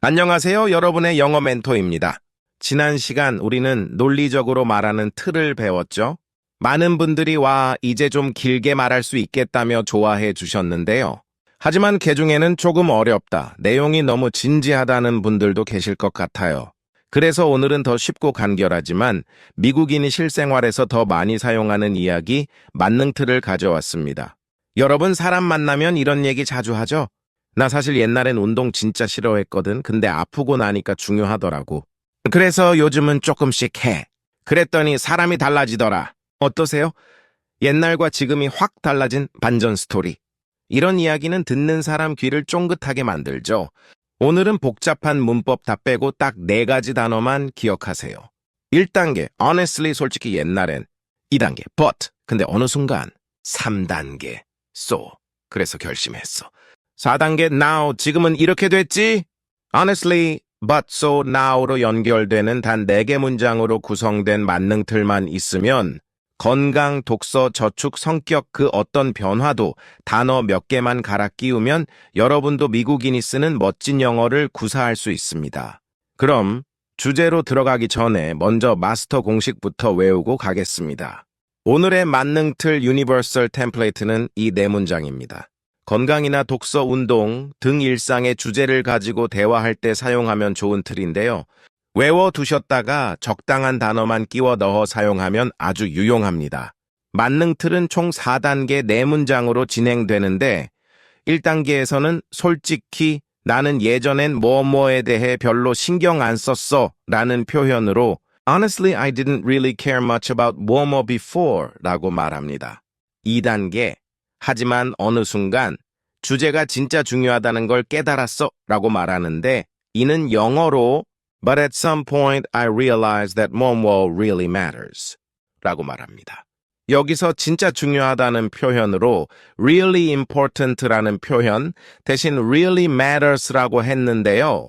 안녕하세요. 여러분의 영어 멘토입니다. 지난 시간 우리는 논리적으로 말하는 틀을 배웠죠? 많은 분들이 와, 이제 좀 길게 말할 수 있겠다며 좋아해 주셨는데요. 하지만 그 중에는 조금 어렵다, 내용이 너무 진지하다는 분들도 계실 것 같아요. 그래서 오늘은 더 쉽고 간결하지만 미국인이 실생활에서 더 많이 사용하는 이야기, 만능 틀을 가져왔습니다. 여러분 사람 만나면 이런 얘기 자주 하죠? 나 사실 옛날엔 운동 진짜 싫어했거든. 근데 아프고 나니까 중요하더라고. 그래서 요즘은 조금씩 해. 그랬더니 사람이 달라지더라. 어떠세요? 옛날과 지금이 확 달라진 반전 스토리. 이런 이야기는 듣는 사람 귀를 쫑긋하게 만들죠. 오늘은 복잡한 문법 다 빼고 딱 4가지 단어만 기억하세요. 1단계, honestly, 솔직히 옛날엔. 2단계, but, 근데 어느 순간. 3단계, so, 그래서 결심했어. 4단계 now, 지금은 이렇게 됐지? Honestly, but so now로 연결되는 단 4개 문장으로 구성된 만능틀만 있으면 건강, 독서, 저축, 성격 그 어떤 변화도 단어 몇 개만 갈아 끼우면 여러분도 미국인이 쓰는 멋진 영어를 구사할 수 있습니다. 그럼 주제로 들어가기 전에 먼저 마스터 공식부터 외우고 가겠습니다. 오늘의 만능틀 유니버설 템플레이트는 이 4문장입니다. 건강이나 독서, 운동 등 일상의 주제를 가지고 대화할 때 사용하면 좋은 틀인데요. 외워두셨다가 적당한 단어만 끼워 넣어 사용하면 아주 유용합니다. 만능 틀은 총 4단계 4문장으로 진행되는데 1단계에서는 솔직히 나는 예전엔 뭐뭐에 대해 별로 신경 안 썼어 라는 표현으로 Honestly, I didn't really care much about 뭐뭐 before 라고 말합니다. 2단계 하지만 어느 순간 주제가 진짜 중요하다는 걸 깨달았어 라고 말하는데 이는 영어로 But at some point I realized that 뭐뭐 really matters 라고 말합니다. 여기서 진짜 중요하다는 표현으로 really important라는 표현 대신 really matters라고 했는데요.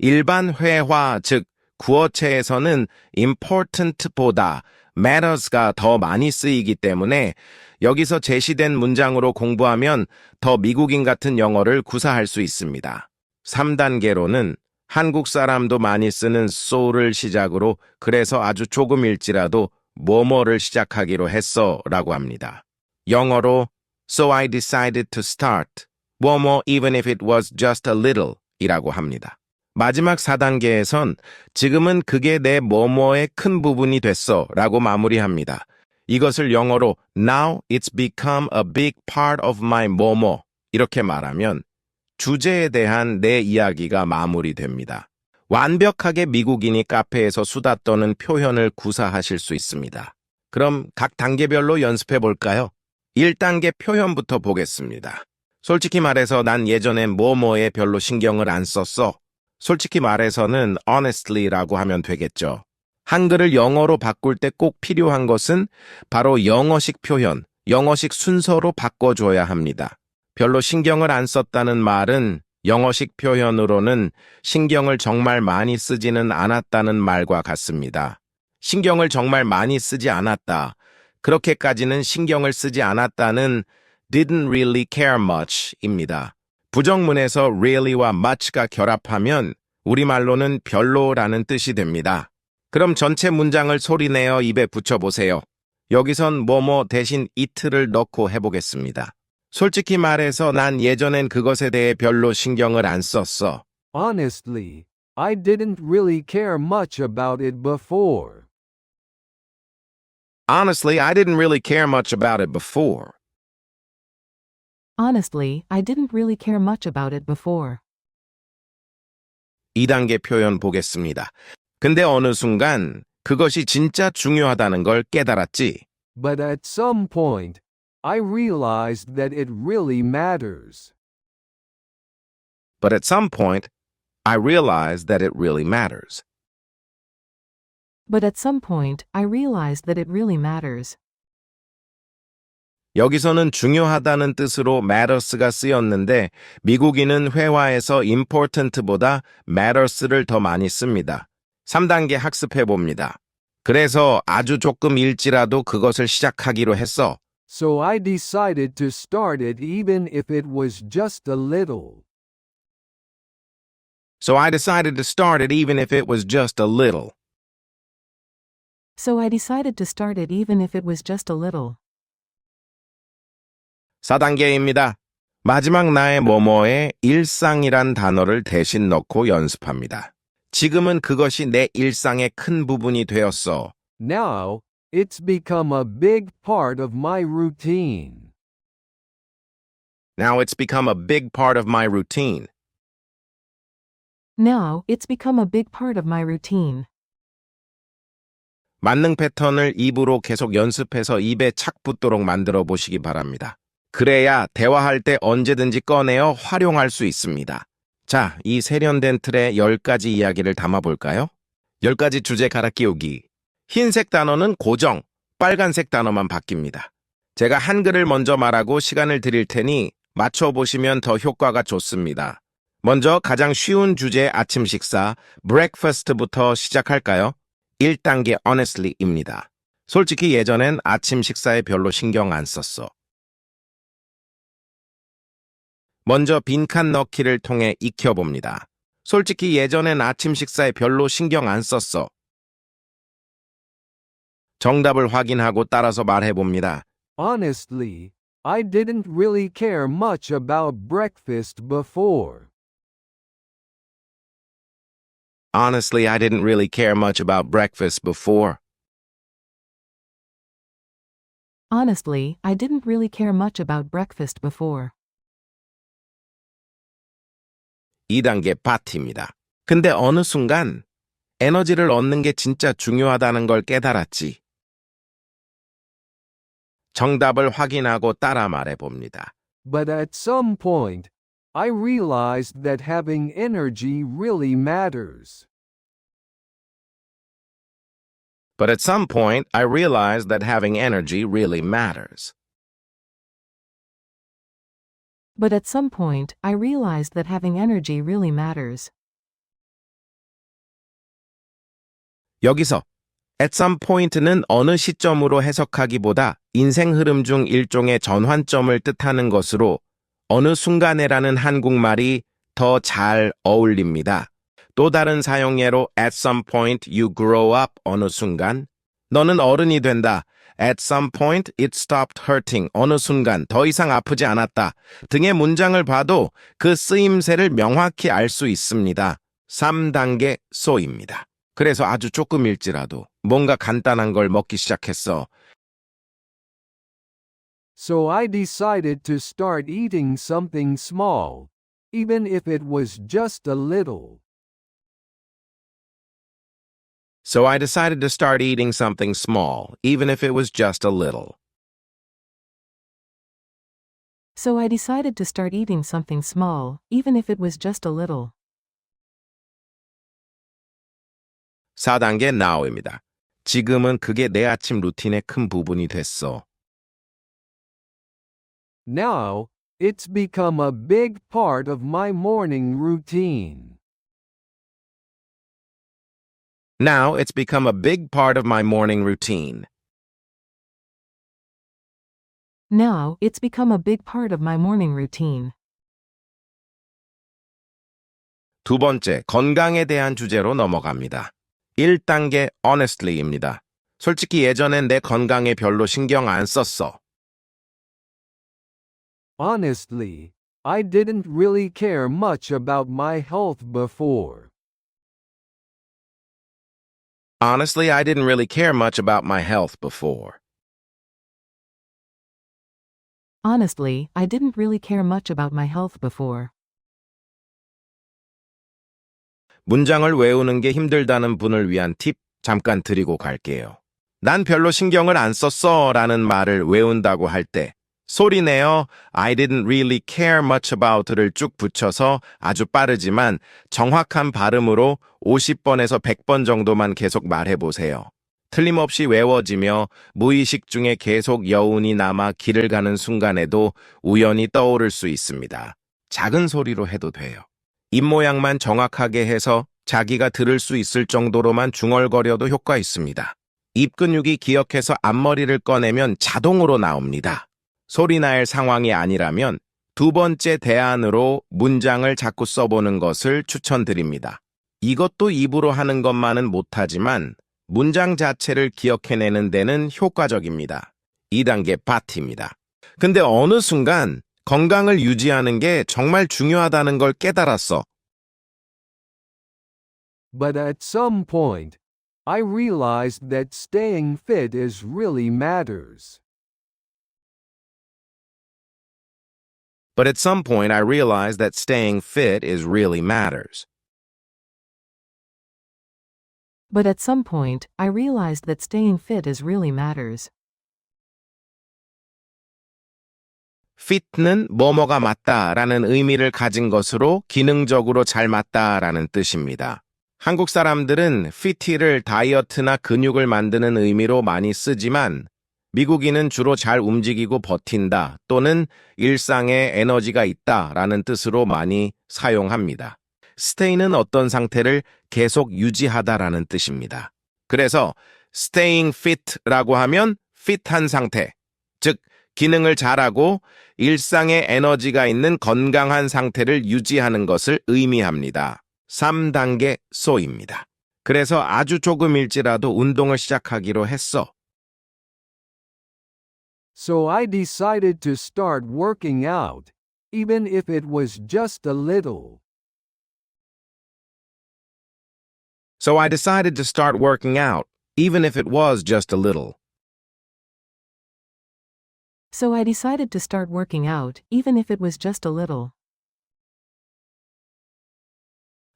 일반 회화 즉 구어체에서는 important보다 matters가 더 많이 쓰이기 때문에 여기서 제시된 문장으로 공부하면 더 미국인 같은 영어를 구사할 수 있습니다. 3단계로는 한국 사람도 많이 쓰는 so를 시작으로 그래서 아주 조금일지라도 뭐뭐를 시작하기로 했어 라고 합니다. 영어로 So I decided to start 뭐뭐 even if it was just a little 이라고 합니다. 마지막 4단계에선 지금은 그게 내 뭐뭐의 큰 부분이 됐어 라고 마무리합니다. 이것을 영어로 Now it's become a big part of my 뭐뭐 이렇게 말하면 주제에 대한 내 이야기가 마무리됩니다. 완벽하게 미국인이 카페에서 수다 떠는 표현을 구사하실 수 있습니다. 그럼 각 단계별로 연습해 볼까요? 1단계 표현부터 보겠습니다. 솔직히 말해서 난 예전엔 뭐뭐에 별로 신경을 안 썼어. 솔직히 말해서는 honestly라고 하면 되겠죠. 한글을 영어로 바꿀 때 꼭 필요한 것은 바로 영어식 표현, 영어식 순서로 바꿔줘야 합니다. 별로 신경을 안 썼다는 말은 영어식 표현으로는 신경을 정말 많이 쓰지는 않았다는 말과 같습니다. 신경을 정말 많이 쓰지 않았다. 그렇게까지는 신경을 쓰지 않았다는 didn't really care much입니다. 부정문에서 really와 much가 결합하면 우리말로는 별로라는 뜻이 됩니다. 그럼 전체 문장을 소리내어 입에 붙여보세요. 여기선 뭐뭐 대신 it를 넣고 해보겠습니다. 솔직히 말해서 난 예전엔 그것에 대해 별로 신경을 안 썼어. Honestly, I didn't really care much about it before. Honestly, I didn't really care much about it before. Honestly, I didn't really care much about it before. 2단계 표현 보겠습니다. 근데 어느 순간 그것이 진짜 중요하다는 걸 깨달았지. But at some point, I realized that it really matters. But at some point, I realized that it really matters. But at some point, I realized that it really matters. 여기서는 중요하다는 뜻으로 matters가 쓰였는데 미국인은 회화에서 important보다 matters를 더 많이 씁니다. 3단계 학습해 봅니다. 그래서 아주 조금 일지라도 그것을 시작하기로 했어. So I decided to start it even if it was just a little. So I decided to start it even if it was just a little. So I decided to start it even if it was just a little. 4단계입니다. 마지막 나의 뭐뭐에 일상이란 단어를 대신 넣고 연습합니다. 지금은 그것이 내 일상의 큰 부분이 되었어. Now, it's become a big part of my routine. Now it's become a big part of my routine. Now, it's become a big part of my routine. 만능 패턴을 입으로 계속 연습해서 입에 착 붙도록 만들어 보시기 바랍니다. 그래야 대화할 때 언제든지 꺼내어 활용할 수 있습니다. 자, 이 세련된 틀에 10가지 이야기를 담아볼까요? 10가지 주제 갈아 끼우기. 흰색 단어는 고정, 빨간색 단어만 바뀝니다. 제가 한글을 먼저 말하고 시간을 드릴 테니 맞춰보시면 더 효과가 좋습니다. 먼저 가장 쉬운 주제 아침 식사, breakfast부터 시작할까요? 1단계 honestly입니다. 솔직히 예전엔 아침 식사에 별로 신경 안 썼어. 먼저 빈칸 넣기를 통해 익혀봅니다. 솔직히 예전엔 아침 식사에 별로 신경 안 썼어. 정답을 확인하고 따라서 말해봅니다. Honestly, I didn't really care much about breakfast before. Honestly, I didn't really care much about breakfast before. Honestly, I didn't really care much about breakfast before. 2단계 파티입니다. 근데 어느 순간 에너지를 얻는 게 진짜 중요하다는 걸 깨달았지. 정답을 확인하고 따라 말해봅니다. But at some point, I realized that having energy really matters. But at some point, I realized that having energy really matters. But at some point, I realized that having energy really matters. 여기서 at some point는 어느 시점으로 해석하기보다 인생 흐름 중 일종의 전환점을 뜻하는 것으로 어느 순간에라는 한국말이 더 잘 어울립니다. 또 다른 사용예로 at some point you grow up 어느 순간 너는 어른이 된다. At some point it stopped hurting 어느 순간 더 이상 아프지 않았다 등의 문장을 봐도 그 쓰임새를 명확히 알 수 있습니다. 3단계 so입니다. 그래서 아주 조금일지라도 뭔가 간단한 걸 먹기 시작했어. So I decided to start eating something small, even if it was just a little. So I decided to start eating something small, even if it was just a little. So I decided to start eating something small, even if it was just a little. 4단계 now입니다. 지금은 그게 내 아침 루틴의 큰 부분이 됐어. Now, it's become a big part of my morning routine. Now it's become a big part of my morning routine. Now, it's become a big part of my morning routine. 두 번째, 건강에 대한 주제로 넘어갑니다. 1단계 honestly입니다. 솔직히 예전엔 내 건강에 별로 신경 안 썼어. Honestly, I didn't really care much about my health before. Honestly, I didn't really care much about my health before. Honestly, I didn't really care much about my health before. 문장을 외우는 게 힘들다는 분을 위한 팁 잠깐 드리고 갈게요. 난 별로 신경을 안 썼어 라는 말을 외운다고 할 때 소리내어 I didn't really care much about를 쭉 붙여서 아주 빠르지만 정확한 발음으로 50번에서 100번 정도만 계속 말해보세요. 틀림없이 외워지며 무의식 중에 계속 여운이 남아 길을 가는 순간에도 우연히 떠오를 수 있습니다. 작은 소리로 해도 돼요. 입모양만 정확하게 해서 자기가 들을 수 있을 정도로만 중얼거려도 효과 있습니다. 입 근육이 기억해서 앞머리를 꺼내면 자동으로 나옵니다. 소리날 상황이 아니라면 두 번째 대안으로 문장을 자꾸 써보는 것을 추천드립니다. 이것도 입으로 하는 것만은 못하지만 문장 자체를 기억해내는 데는 효과적입니다. 2단계 파티입니다. 근데 어느 순간 건강을 유지하는 게 정말 중요하다는 걸 깨달았어. But at some point, I realized that staying fit is really matters. But at some point I realized that staying fit is really matters. But at some point, I realized that staying fit is really matters. fit는 뭐뭐가 맞다라는 의미를 가진 것으로 기능적으로 잘 맞다라는 뜻입니다. 한국 사람들은 fit를 다이어트나 근육을 만드는 의미로 많이 쓰지만 미국인은 주로 잘 움직이고 버틴다 또는 일상에 에너지가 있다라는 뜻으로 많이 사용합니다. stay는 어떤 상태를 계속 유지하다라는 뜻입니다. 그래서 staying fit라고 하면 fit한 상태, 즉 기능을 잘하고 일상에 에너지가 있는 건강한 상태를 유지하는 것을 의미합니다. 3단계 소입니다. 그래서 아주 조금일지라도 운동을 시작하기로 했어. So I decided to start working out, even if it was just a little. So I decided to start working out, even if it was just a little. So I decided to start working out, even if it was just a little.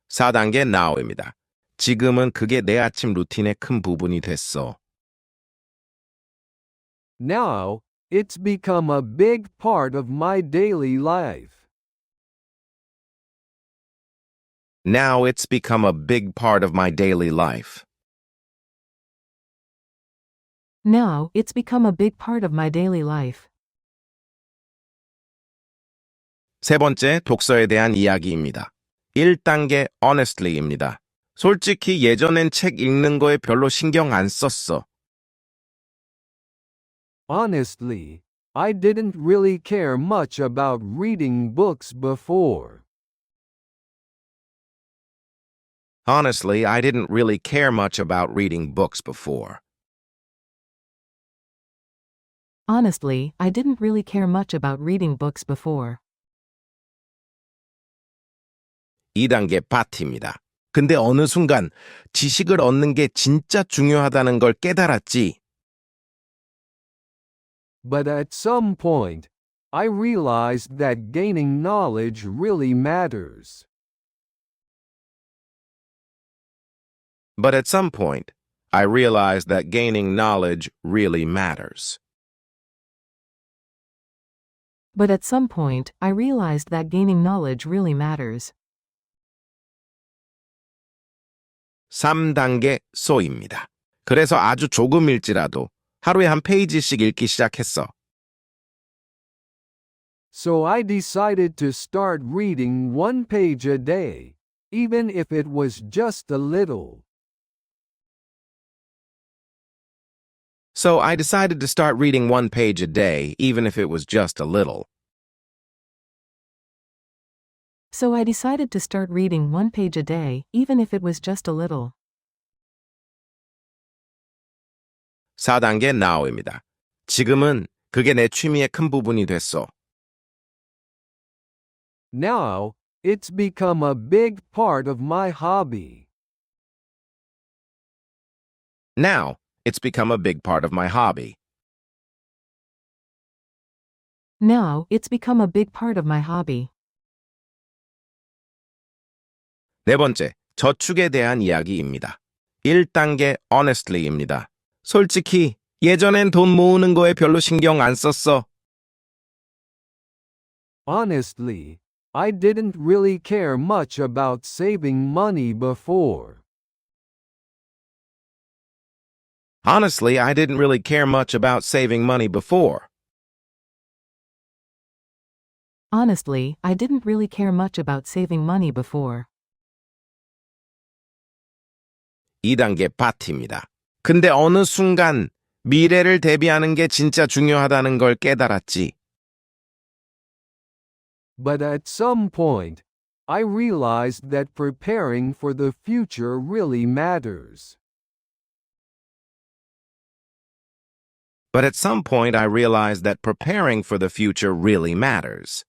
4단계 now입니다. 지금은 그게 내 아침 루틴의 큰 부분이 됐어. Now, it's become a big part of my daily life. Now it's become a big part of my daily life. Now, it's become a big part of my daily life. 세 번째, 독서에 대한 이야기입니다. 1단계 honestly입니다. 솔직히 예전엔 책 읽는 거에 별로 신경 안 썼어. Honestly, I didn't really care much about reading books before. Honestly, I didn't really care much about reading books before. Honestly, I didn't really care much about reading books before. 2단계 파티입니다. 근데 어느 순간 지식을 얻는 게 진짜 중요하다는 걸 깨달았지. But at some point, I realized that gaining knowledge really matters. But at some point, I realized that gaining knowledge really matters. But at some point, I realized that gaining knowledge really matters. 3단계 so입니다. 그래서 아주 조금일지라도 하루에 한 페이지씩 읽기 시작했어. So I decided to start reading one page a day, even if it was just a little. So I decided to start reading one page a day, even if it was just a little. So I decided to start reading one page a day, even if it was just a little. 4단계 now입니다. 지금은 그게 내 취미의 큰 부분이 됐어. Now, it's become a big part of my hobby. Now, it's become a big part of my hobby. Now, it's become a big part of my hobby. 네 번째, 저축에 대한 이야기입니다. 1단계 honestly입니다. 솔직히 예전엔 돈 모으는 거에 별로 신경 안 썼어. Honestly, I didn't really care much about saving money before. Honestly, I didn't really care much about saving money before. Honestly, I didn't really care much about saving money before. 2단계 파티입니다. 근데 어느 순간 미래를 대비하는 게 진짜 중요하다는 걸 깨달았지. But at some point, I realized that preparing for the future really matters. But at some point I realized that preparing for the future really matters.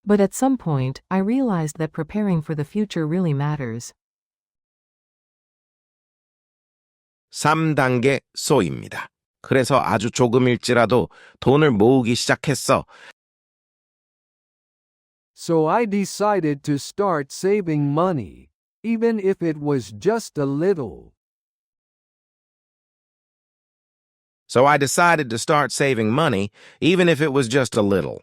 But at some point, I realized that preparing for the future really matters. 3단계 소입니다. 그래서 아주 조금일지라도 돈을 모으기 시작했어. So I decided to start saving money, even if it was just a little. So I decided to start saving money, even if it was just a little.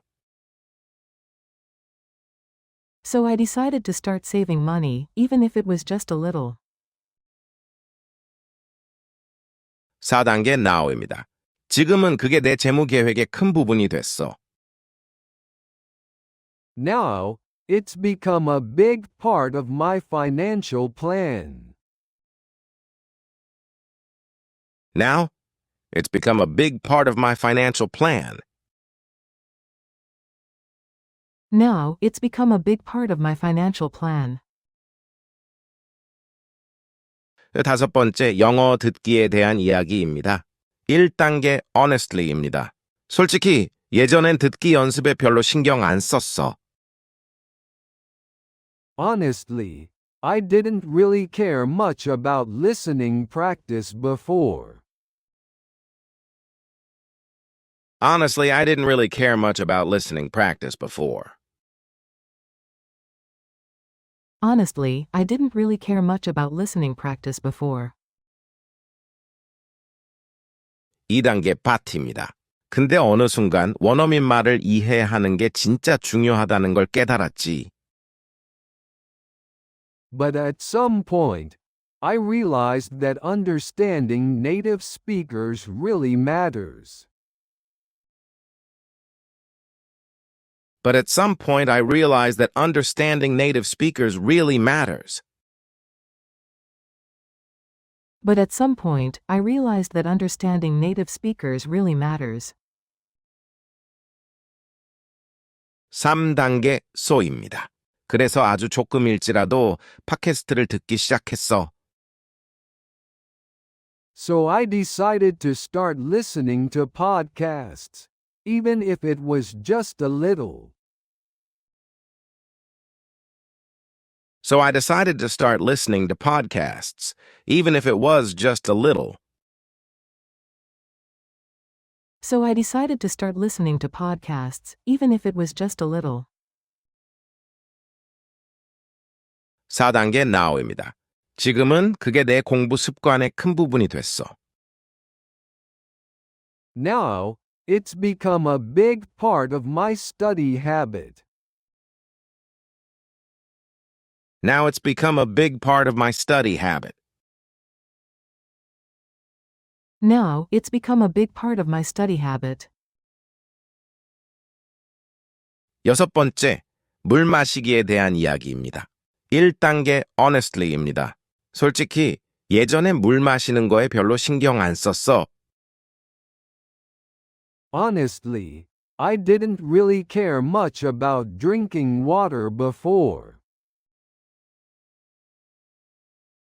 So I decided to start saving money, even if it was just a little. 4단계 now입니다. 지금은 그게 내 재무 계획의 큰 부분이 됐어. Now, it's become a big part of my financial plan. Now, it's become a big part of my financial plan. Now, it's become a big part of my financial plan. 5번째 영어 듣기에 대한 이야기입니다. 1단계 honestly입니다. 솔직히 예전엔 듣기 연습에 별로 신경 안 썼어. Honestly, I didn't really care much about listening practice before. Honestly, I didn't really care much about listening practice before. Honestly, I didn't really care much about listening practice before. 2단계 party입니다. 근데 어느 순간 원어민 말을 이해하는 게 진짜 중요하다는 걸 깨달았지. But at some point, I realized that understanding native speakers really matters. But at some point I realized that understanding native speakers really matters. But at some point, I realized that understanding native speakers really matters. 3단계 so입니다. 그래서 아주 조금일지라도 팟캐스트를 듣기 시작했어. So I decided to start listening to podcasts, even if it was just a little. So I decided to start listening to podcasts, even if it was just a little. So I decided to start listening to podcasts, even if it was just a little. 4단계 now입니다. 지금은 그게 내 공부 습관의 큰 부분이 됐어. Now, it's become a big part of my study habit. Now it's become a big part of my study habit. Now, it's become a big part of my study habit. 6번째, 물 마시기에 대한 이야기입니다. 1단계 honestly입니다. 솔직히 예전에 물 마시는 거에 별로 신경 안 썼어. Honestly, I didn't really care much about drinking water before.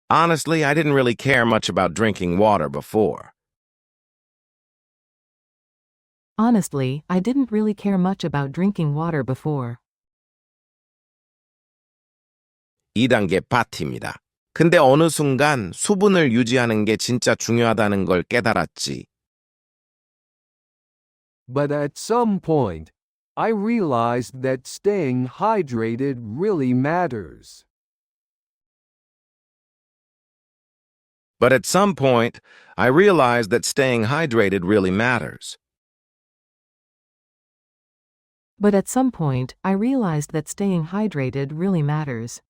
Honestly, I didn't really care much about drinking water before. Honestly, I didn't really care much about drinking water before. 2단계 party입니다. 근데 어느 순간 수분을 유지하는 게 진짜 중요하다는 걸 깨달았지. But at some point, I realized that staying hydrated really matters. But at some point, I realized that staying hydrated really matters. But at some point, I realized that staying hydrated really matters.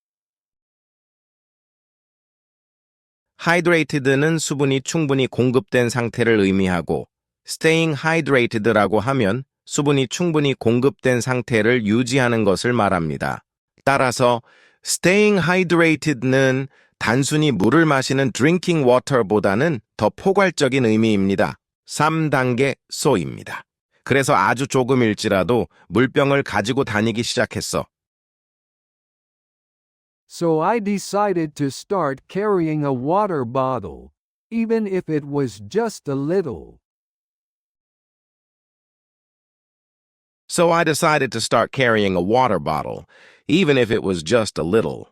hydrated는 수분이 충분히 공급된 상태를 의미하고 staying hydrated라고 하면 수분이 충분히 공급된 상태를 유지하는 것을 말합니다. 따라서 staying hydrated는 단순히 물을 마시는 drinking water보다는 더 포괄적인 의미입니다. 3단계 so입니다. 그래서 아주 조금일지라도 물병을 가지고 다니기 시작했어. So I decided to start carrying a water bottle, even if it was just a little. So I decided to start carrying a water bottle, even if it was just a little.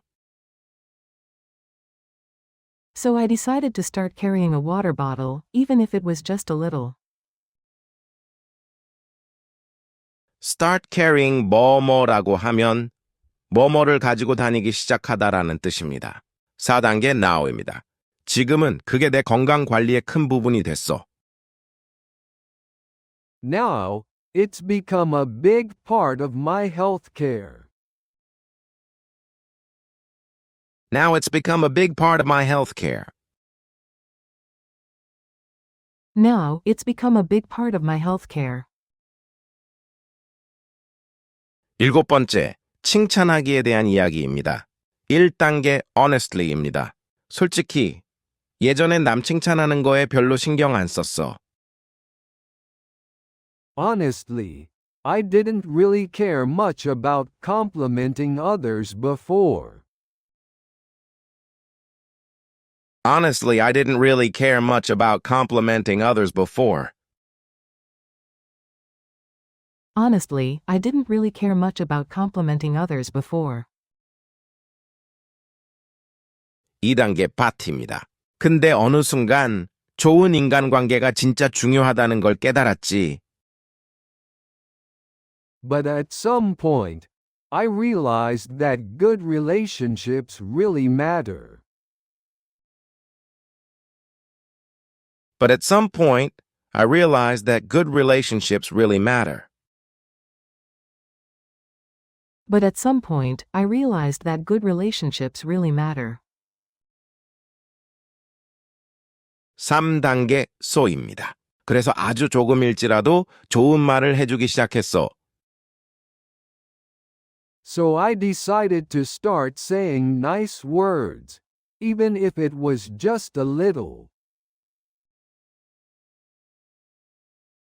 So I decided to start carrying a water bottle, even if it was just a little. Start carrying 뭐뭐라고 하면 뭐뭐를 가지고 다니기 시작하다라는 뜻입니다. 4단계 now입니다. 지금은 그게 내 건강 관리의 큰 부분이 됐어. Now, it's become a big part of my health care. Now it's become a big part of my health care. Now, it's become a big part of my health care. 7번째, 칭찬하기에 대한 이야기입니다. 1단계 honestly입니다. 솔직히 예전엔 남 칭찬하는 거에 별로 신경 안 썼어. Honestly, I didn't really care much about complimenting others before. Honestly, I didn't really care much about complimenting others before. Honestly, I didn't really care much about complimenting others before. 2단계 party입니다. 근데 어느 순간 좋은 인간관계가 진짜 중요하다는 걸 깨달았지. But at some point, I realized that good relationships really matter. But at some point, I realized that good relationships really matter. But at some point, I realized that good relationships really matter. 3단계 so입니다. 그래서 아주 조금일지라도 좋은 말을 해주기 시작했어. So I decided to start saying nice words, even if it was just a little.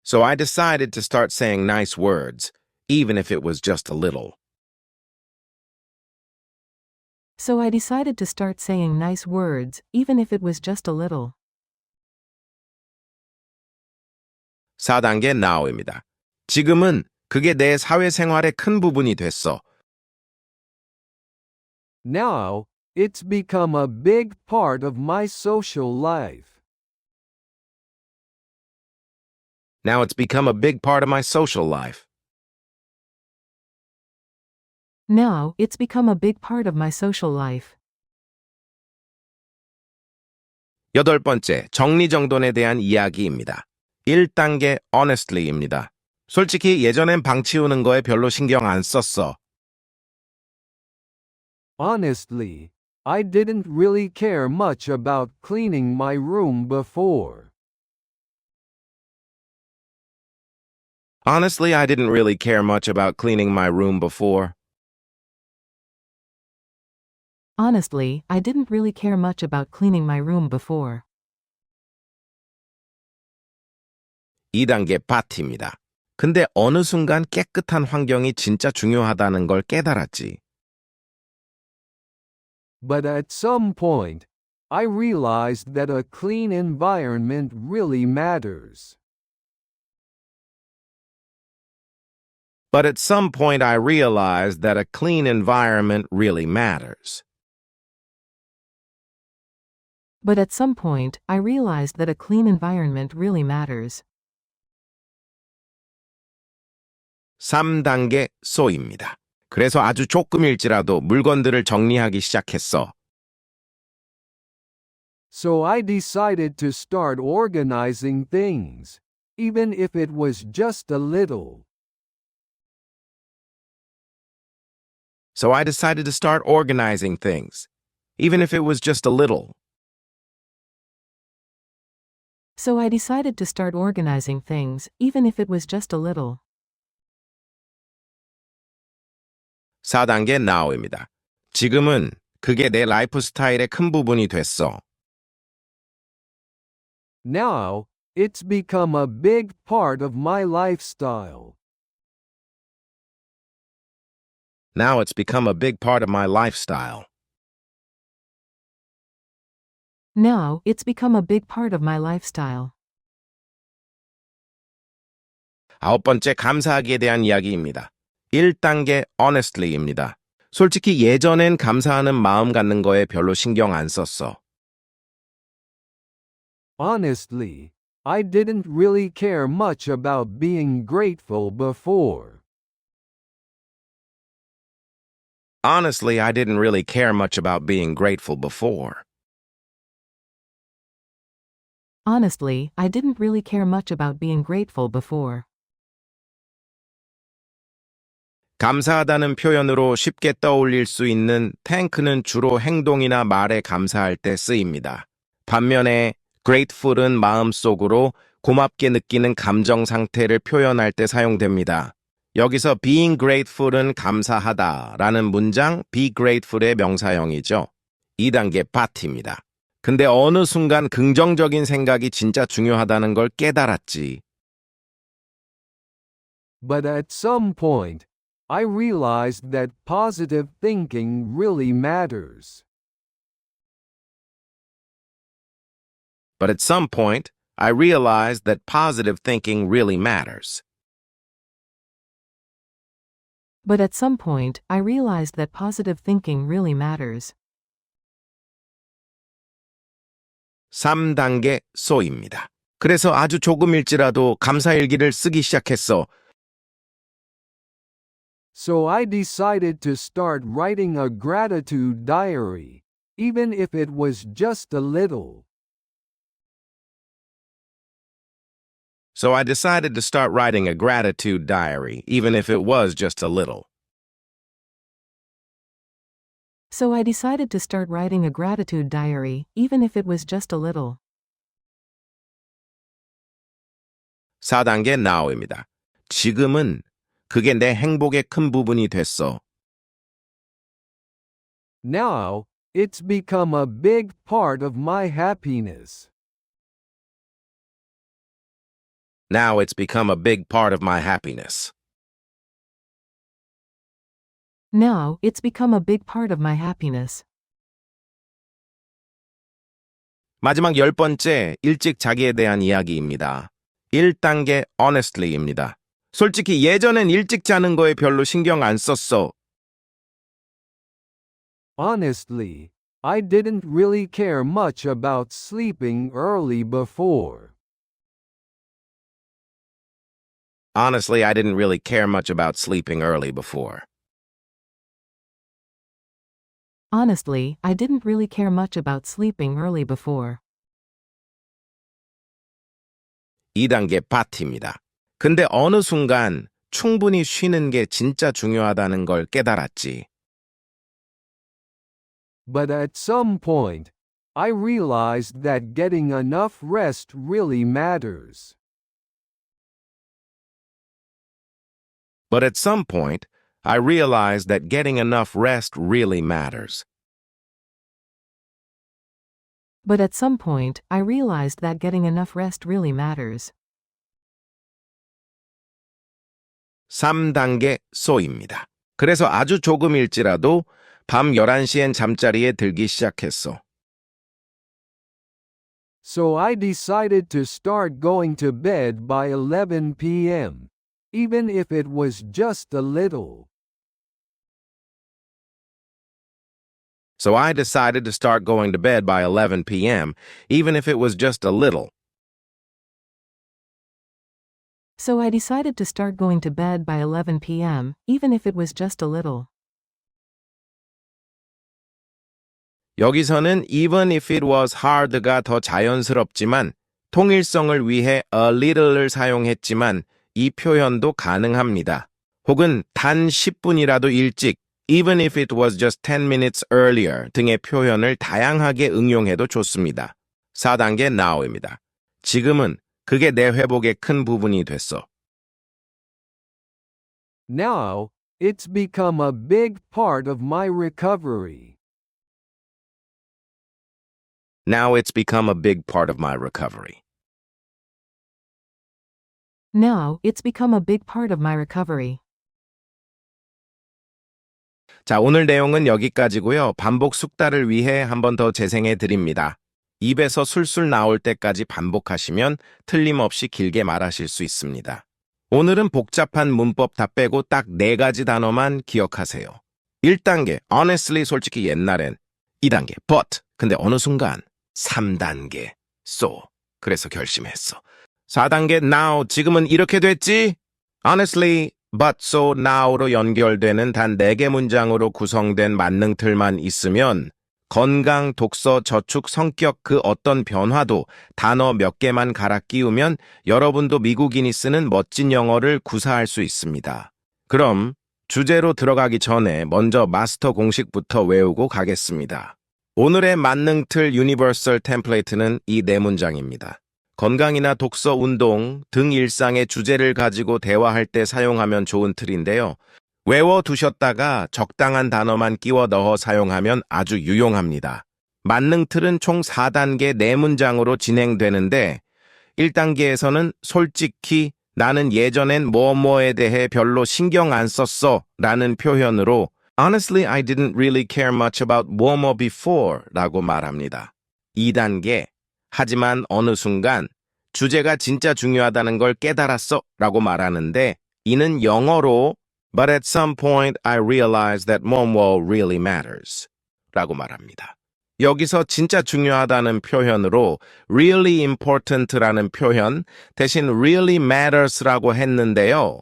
So I decided to start saying nice words, even if it was just a little. So I decided to start saying nice words, even if it was just a little. 4단계 now입니다. 지금은 그게 내 사회생활의 큰 부분이 됐어. Now, it's become a big part of my social life. Now it's become a big part of my social life. Now, it's become a big part of my social life. 8번째, 정리정돈에 대한 이야기입니다. 1단계 honestly입니다. 솔직히 예전엔 방 치우는 거에 별로 신경 안 썼어. Honestly, I didn't really care much about cleaning my room before. Honestly, I didn't really care much about cleaning my room before. Honestly, I didn't really care much about cleaning my room before. 2단계 party입니다. 근데 어느 순간 깨끗한 환경이 진짜 중요하다는 걸 깨달았지. But at some point, I realized that a clean environment really matters. But at some point I realized that a clean environment really matters. But at some point, I realized that a clean environment really matters. 3단계 so입니다. 그래서 아주 조금일지라도 물건들을 정리하기 시작했어. So I decided to start organizing things, even if it was just a little. So I decided to start organizing things, even if it was just a little. So I decided to start organizing things, even if it was just a little. 4단계 now입니다. 지금은 그게 내 라이프 스타일의 큰 부분이 됐어. Now, it's become a big part of my lifestyle. Now it's become a big part of my lifestyle. Now, it's become a big part of my lifestyle. 9번째 감사하기에 대한 이야기입니다. 1단계 honestly입니다. 솔직히 예전엔 감사하는 마음 갖는 거에 별로 신경 안 썼어. Honestly, I didn't really care much about being grateful before. Honestly, I didn't really care much about being grateful before. Honestly, I didn't really care much about being grateful before. 감사하다는 표현으로 쉽게 떠올릴 수 있는 thank는 주로 행동이나 말에 감사할 때 쓰입니다. 반면에 grateful은 마음속으로 고맙게 느끼는 감정 상태를 표현할 때 사용됩니다. 여기서 being grateful은 감사하다라는 문장 be grateful의 명사형이죠. 2단계 party입니다. 근데 어느 순간 긍정적인 생각이 진짜 중요하다는 걸 깨달았지. But at some point, I realized that positive thinking really matters. But at some point, I realized that positive thinking really matters. But at some point, I realized that positive thinking really matters. 3단계 so입니다. 그래서 아주 조금일지라도 감사일기를 쓰기 시작했어. So I decided to start writing a gratitude diary, even if it was just a little. So I decided to start writing a gratitude diary, even if it was just a little. So I decided to start writing a gratitude diary, even if it was just a little. 4단계 now입니다. 지금은 그게 내 행복의 큰 부분이 됐어. Now, it's become a big part of my happiness. Now it's become a big part of my happiness. Now, it's become a big part of my happiness. 마지막 10번째 일찍 자기에 대한 이야기입니다. 1단계 honestly입니다. 솔직히 예전엔 일찍 자는 거에 별로 신경 안 썼어. Honestly, I didn't really care much about sleeping early before. Honestly, I didn't really care much about sleeping early before. Honestly, I didn't really care much about sleeping early before. 2단계 party입니다. 근데 어느 순간 충분히 쉬는 게 진짜 중요하다는 걸 깨달았지. But at some point, I realized that getting enough rest really matters. But at some point, I realized that getting enough rest really matters. But at some point, I realized that getting enough rest really matters. 3단계 so입니다. 그래서 아주 조금일지라도 밤 11시엔 잠자리에 들기 시작했어. So I decided to start going to bed by 11 p.m., even if it was just a little. So I decided to start going to bed by 11 p.m., even if it was just a little. So I decided to start going to bed by 11 p.m., even if it was just a little. 여기서는 even if it was hard가 더 자연스럽지만 통일성을 위해 a little를 사용했지만 이 표현도 가능합니다. 혹은 단 10분이라도 일찍 even if it was just 10 minutes earlier 등의 표현을 다양하게 응용해도 좋습니다. 4단계 now입니다. 지금은 그게 내 회복의 큰 부분이 됐어. Now, it's become a big part of my recovery. Now it's become a big part of my recovery. Now, it's become a big part of my recovery. 자, 오늘 내용은 여기까지고요. 반복 숙달을 위해 한 번 더 재생해 드립니다. 입에서 술술 나올 때까지 반복하시면 틀림없이 길게 말하실 수 있습니다. 오늘은 복잡한 문법 다 빼고 딱 4가지 단어만 기억하세요. 1단계, honestly, 솔직히 옛날엔 2단계, but, 근데 어느 순간 3단계, so, 그래서 결심했어. 4단계, now, 지금은 이렇게 됐지? honestly, but, so, now로 연결되는 단 4개 문장으로 구성된 만능틀만 있으면 건강, 독서, 저축, 성격 그 어떤 변화도 단어 몇 개만 갈아 끼우면 여러분도 미국인이 쓰는 멋진 영어를 구사할 수 있습니다. 그럼 주제로 들어가기 전에 먼저 마스터 공식부터 외우고 가겠습니다. 오늘의 만능틀 유니버설 템플레이트는 이 4문장입니다. 건강이나 독서, 운동 등 일상의 주제를 가지고 대화할 때 사용하면 좋은 틀인데요. 외워두셨다가 적당한 단어만 끼워 넣어 사용하면 아주 유용합니다. 만능틀은 총 4단계 4문장으로 진행되는데 1단계에서는 솔직히 나는 예전엔 뭐뭐에 대해 별로 신경 안 썼어 라는 표현으로 Honestly, I didn't really care much about 뭐뭐 before 라고 말합니다. 2단계 하지만 어느 순간 주제가 진짜 중요하다는 걸 깨달았어 라고 말하는데 이는 영어로 But at some point I realized that 뭐뭐 really matters 라고 말합니다. 여기서 진짜 중요하다는 표현으로 really important라는 표현 대신 really matters라고 했는데요.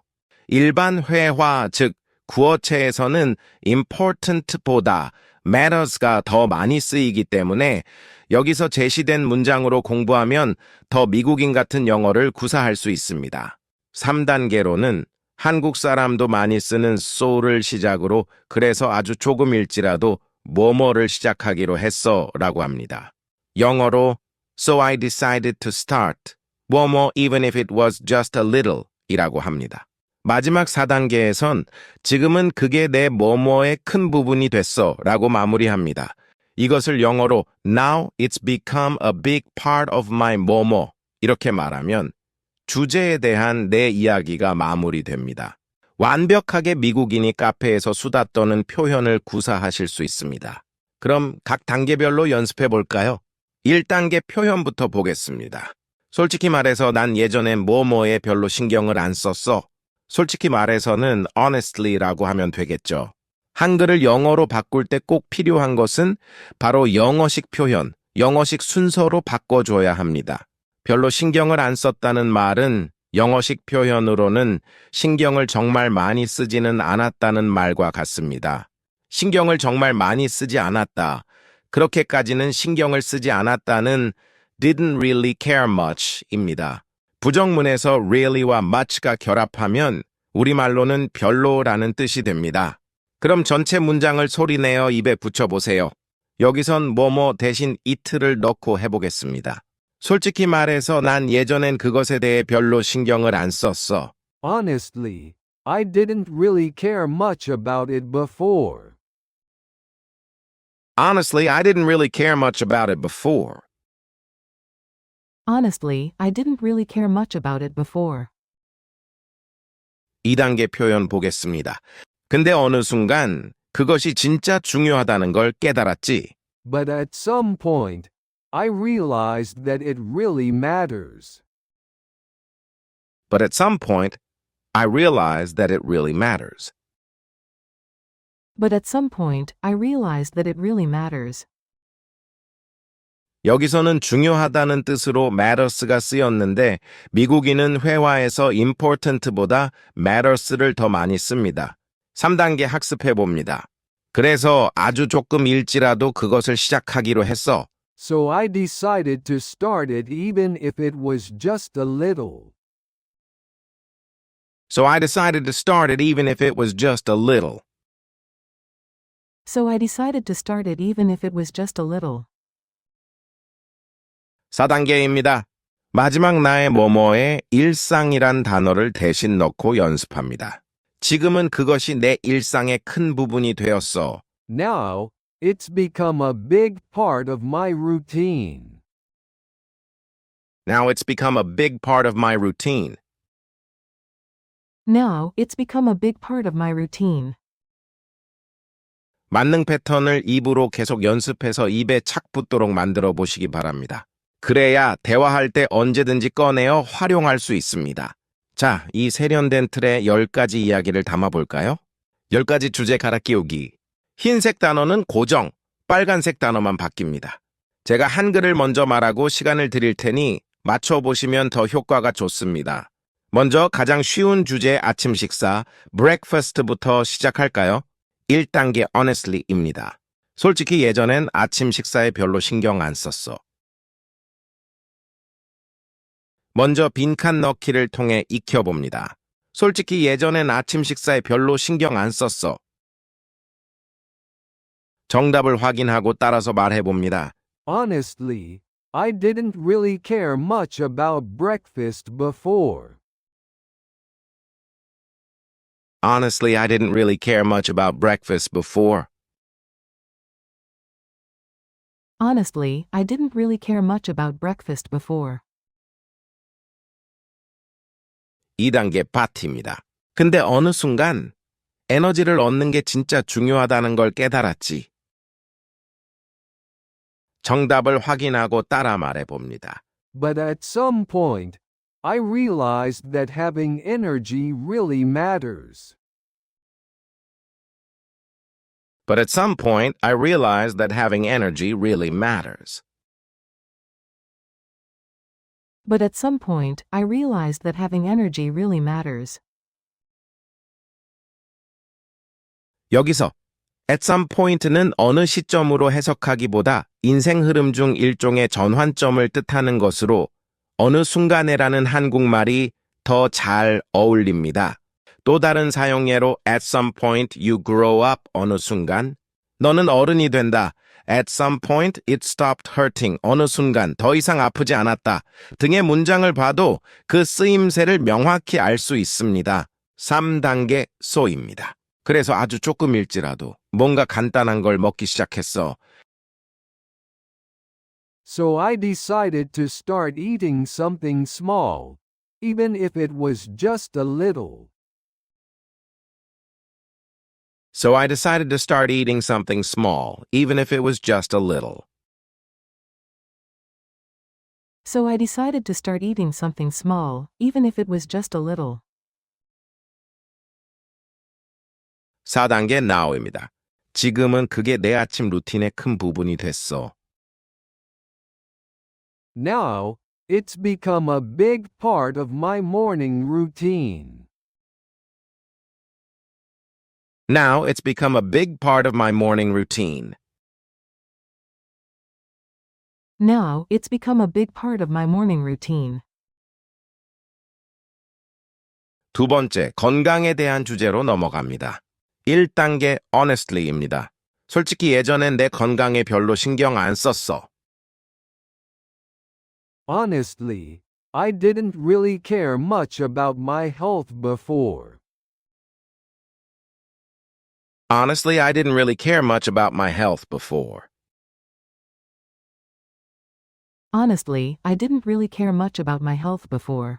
일반 회화 즉 구어체에서는 important보다 matters가 더 많이 쓰이기 때문에 여기서 제시된 문장으로 공부하면 더 미국인 같은 영어를 구사할 수 있습니다. 3단계로는 한국 사람도 많이 쓰는 so를 시작으로 그래서 아주 조금일지라도 뭐뭐를 시작하기로 했어 라고 합니다. 영어로 So I decided to start 뭐뭐 even if it was just a little 이라고 합니다. 마지막 4단계에선 지금은 그게 내 뭐뭐의 큰 부분이 됐어 라고 마무리합니다. 이것을 영어로 Now it's become a big part of my 뭐뭐 이렇게 말하면 주제에 대한 내 이야기가 마무리됩니다. 완벽하게 미국인이 카페에서 수다 떠는 표현을 구사하실 수 있습니다. 그럼 각 단계별로 연습해 볼까요? 1단계 표현부터 보겠습니다. 솔직히 말해서 난 예전엔 뭐뭐에 별로 신경을 안 썼어. 솔직히 말해서는 honestly라고 하면 되겠죠. 한글을 영어로 바꿀 때 꼭 필요한 것은 바로 영어식 표현, 영어식 순서로 바꿔줘야 합니다. 별로 신경을 안 썼다는 말은 영어식 표현으로는 신경을 정말 많이 쓰지는 않았다는 말과 같습니다. 신경을 정말 많이 쓰지 않았다. 그렇게까지는 신경을 쓰지 않았다는 didn't really care much입니다. 부정문에서 really와 much가 결합하면 우리말로는 별로라는 뜻이 됩니다. 그럼 전체 문장을 소리내어 입에 붙여보세요. 여기선 뭐뭐 대신 it를 넣고 해보겠습니다. 솔직히 말해서 난 예전엔 그것에 대해 별로 신경을 안 썼어. Honestly, I didn't really care much about it before. Honestly, I didn't really care much about it before. Honestly, I didn't really care much about it before. 2단계 표현 보겠습니다. 근데 어느 순간 그것이 진짜 중요하다는 걸 깨달았지. But at some point, I realized that it really matters. But at some point, I realized that it really matters. But at some point, I realized that it really matters. 여기서는 중요하다는 뜻으로 matters가 쓰였는데 미국인은 회화에서 important보다 matters를 더 많이 씁니다. 3단계 학습해 봅니다. 그래서 아주 조금 일지라도 그것을 시작하기로 했어. So I decided to start it even if it was just a little. So I decided to start it even if it was just a little. So I decided to start it even if it was just a little. 4단계입니다. 마지막 나의 뭐뭐에 일상이란 단어를 대신 넣고 연습합니다. 지금은 그것이 내 일상의 큰 부분이 되었어. Now, it's become a big part of my routine. Now it's become a big part of my routine. Now, it's become a big part of my routine. 만능 패턴을 입으로 계속 연습해서 입에 착 붙도록 만들어 보시기 바랍니다. 그래야 대화할 때 언제든지 꺼내어 활용할 수 있습니다. 자, 이 세련된 틀에 10가지 이야기를 담아볼까요? 10가지 주제 갈아 끼우기. 흰색 단어는 고정, 빨간색 단어만 바뀝니다. 제가 한글을 먼저 말하고 시간을 드릴 테니 맞춰보시면 더 효과가 좋습니다. 먼저 가장 쉬운 주제 아침 식사, breakfast부터 시작할까요? 1단계 honestly입니다. 솔직히 예전엔 아침 식사에 별로 신경 안 썼어. 먼저 빈칸 넣기를 통해 익혀봅니다. 솔직히 예전엔 아침 식사에 별로 신경 안 썼어. 정답을 확인하고 따라서 말해봅니다. Honestly, I didn't really care much about breakfast before. Honestly, I didn't really care much about breakfast before. Honestly, I didn't really care much about breakfast before. 2단계 파티입니다. 근데 어느 순간 에너지를 얻는 게 진짜 중요하다는 걸 깨달았지. 정답을 확인하고 따라 말해봅니다. But at some point, I realized that having energy really matters. But at some point, I realized that having energy really matters. But at some point, I realized that having energy really matters. 여기서 at some point는 어느 시점으로 해석하기보다 인생 흐름 중 일종의 전환점을 뜻하는 것으로 어느 순간에라는 한국말이 더 잘 어울립니다. 또 다른 사용예로 at some point you grow up 어느 순간 너는 어른이 된다. At some point it stopped hurting 어느 순간 더 이상 아프지 않았다 등의 문장을 봐도 그 쓰임새를 명확히 알 수 있습니다. 3단계 so입니다. 그래서 아주 조금일지라도 뭔가 간단한 걸 먹기 시작했어. So I decided to start eating something small, even if it was just a little. So I decided to start eating something small, even if it was just a little. So I decided to start eating something small, even if it was just a little. 4단계 now입니다. 지금은 그게 내 아침 루틴의 큰 부분이 됐어. Now, it's become a big part of my morning routine. Now it's become a big part of my morning routine. Now, it's become a big part of my morning routine. 두 번째, 건강에 대한 주제로 넘어갑니다. 1단계 honestly입니다. 솔직히 예전엔 내 건강에 별로 신경 안 썼어. Honestly, I didn't really care much about my health before. Honestly, I didn't really care much about my health before. Honestly, I didn't really care much about my health before.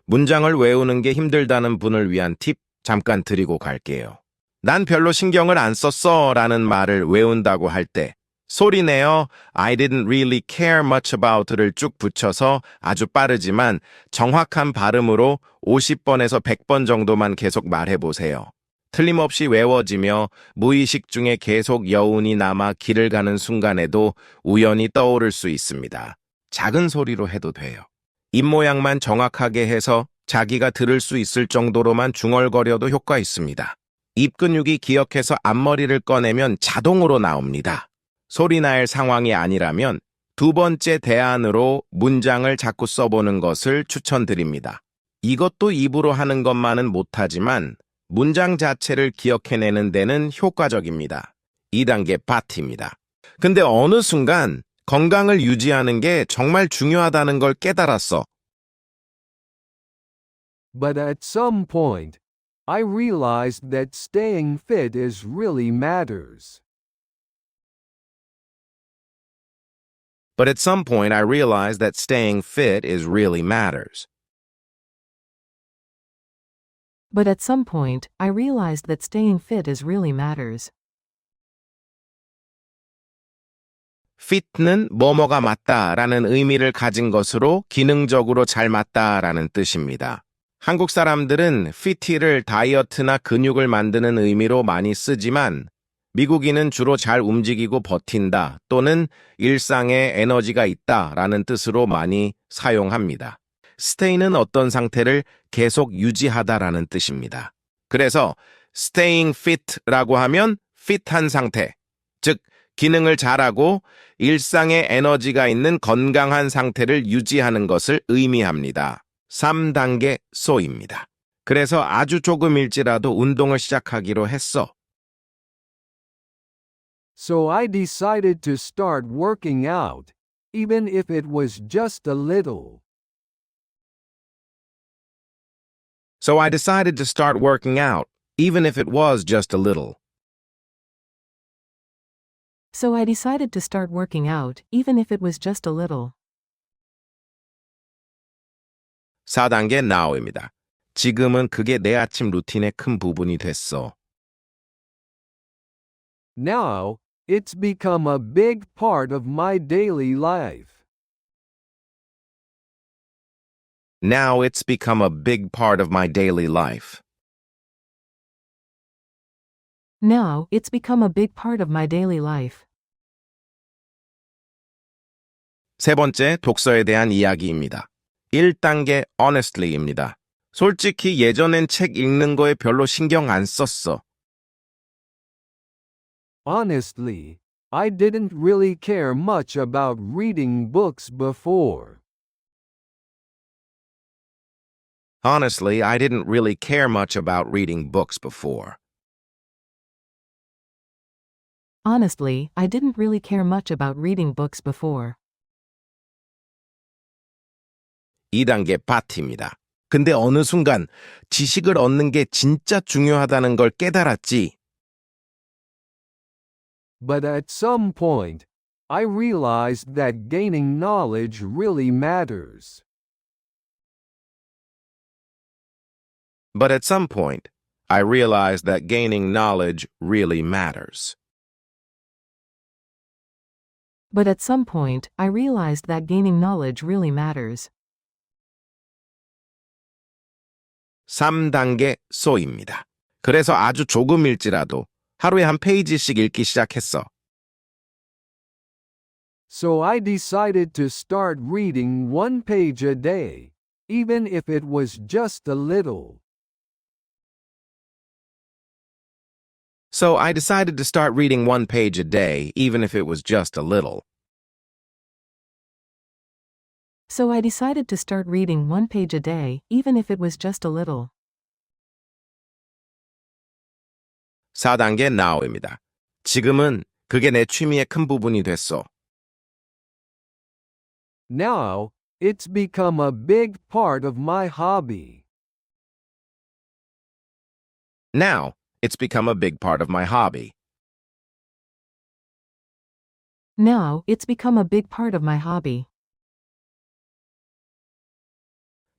문장을 외우는 게 힘들다는 분을 위한 팁 잠깐 드리고 갈게요. 난 별로 신경을 안 썼어 라는 말을 외운다고 할 때 소리내어 I didn't really care much about를 쭉 붙여서 아주 빠르지만 정확한 발음으로 50번에서 100번 정도만 계속 말해보세요. 틀림없이 외워지며 무의식 중에 계속 여운이 남아 길을 가는 순간에도 우연히 떠오를 수 있습니다. 작은 소리로 해도 돼요. 입모양만 정확하게 해서 자기가 들을 수 있을 정도로만 중얼거려도 효과 있습니다. 입 근육이 기억해서 앞머리를 꺼내면 자동으로 나옵니다. 소리날 상황이 아니라면 두 번째 대안으로 문장을 자꾸 써보는 것을 추천드립니다. 이것도 입으로 하는 것만은 못하지만 문장 자체를 기억해내는 데는 효과적입니다. 2단계 파티입니다. 근데 어느 순간 건강을 유지하는 게 정말 중요하다는 걸 깨달았어. But at some point, I realized that staying fit is really matters. But at some point I realized that staying fit is really matters. But at some point, I realized that staying fit is really matters. fit는 뭐뭐가 맞다라는 의미를 가진 것으로 기능적으로 잘 맞다라는 뜻입니다. 한국 사람들은 fit를 다이어트나 근육을 만드는 의미로 많이 쓰지만 미국인은 주로 잘 움직이고 버틴다 또는 일상에 에너지가 있다라는 뜻으로 많이 사용합니다. stay는 어떤 상태를 계속 유지하다라는 뜻입니다. 그래서 staying fit라고 하면 fit한 상태, 즉 기능을 잘하고 일상에 에너지가 있는 건강한 상태를 유지하는 것을 의미합니다. 3단계 소입니다. 그래서 아주 조금일지라도 운동을 시작하기로 했어. So I decided to start working out, even if it was just a little. So I decided to start working out, even if it was just a little. So I decided to start working out, even if it was just a little. 4단계 now입니다. 지금은 그게 내 아침 루틴의 큰 부분이 됐어. Now, it's become a big part of my daily life. Now it's become a big part of my daily life. Now, it's become a big part of my daily life. 세 번째, 독서에 대한 이야기입니다. 1단계 honestly입니다. 솔직히 예전엔 책 읽는 거에 별로 신경 안 썼어. Honestly, I didn't really care much about reading books before. Honestly, I didn't really care much about reading books before. Honestly, I didn't really care much about reading books before. 2단계 but입니다. 근데 어느 순간 지식을 얻는 게 진짜 중요하다는 걸 깨달았지. But at some point, I realized that gaining knowledge really matters. But at some point, I realized that gaining knowledge really matters. But at some point, I realized that gaining knowledge really matters. 3단계 so입니다. 그래서 아주 조금일지라도 하루에 한 페이지씩 읽기 시작했어. So I decided to start reading one page a day, even if it was just a little. So I decided to start reading one page a day, even if it was just a little. So I decided to start reading one page a day, even if it was just a little. 4단계 now입니다. 지금은 그게 내 취미의 큰 부분이 됐어. Now, it's become a big part of my hobby. Now, it's become a big part of my hobby. Now, it's become a big part of my hobby.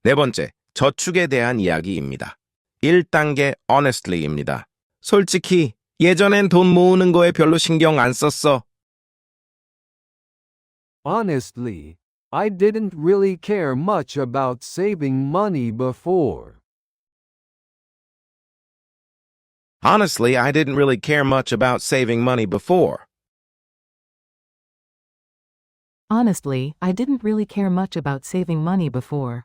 네 번째, 저축에 대한 이야기입니다. 1단계 honestly입니다. 솔직히 예전엔 돈 모으는 거에 별로 신경 안 썼어. Honestly, I didn't really care much about saving money before. Honestly, I didn't really care much about saving money before. Honestly, I didn't really care much about saving money before.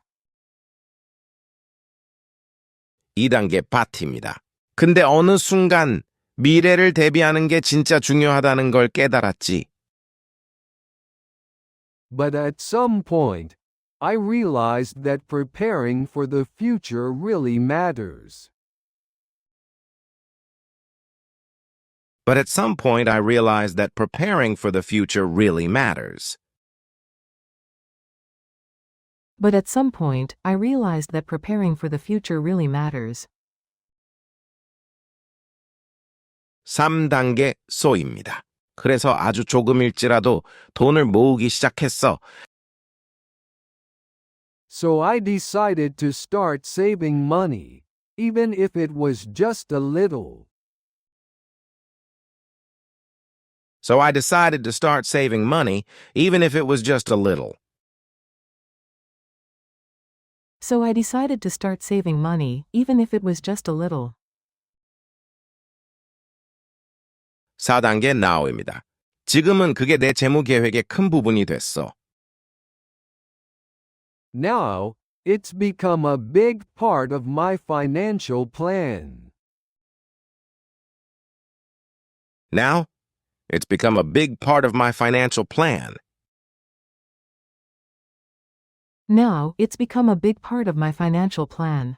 2단계 but입니다. 근데 어느 순간 미래를 대비하는 게 진짜 중요하다는 걸 깨달았지. But at some point, I realized that preparing for the future really matters. But at some point I realized that preparing for the future really matters. But at some point, I realized that preparing for the future really matters. 3단계 so입니다. 그래서 아주 조금일지라도 돈을 모으기 시작했어. So I decided to start saving money, even if it was just a little. So I decided to start saving money, even if it was just a little. So I decided to start saving money, even if it was just a little. 4단계 now입니다. 지금은 그게 내 재무 계획의 큰 부분이 됐어. Now, it's become a big part of my financial plan. Now, it's become a big part of my financial plan. Now, it's become a big part of my financial plan.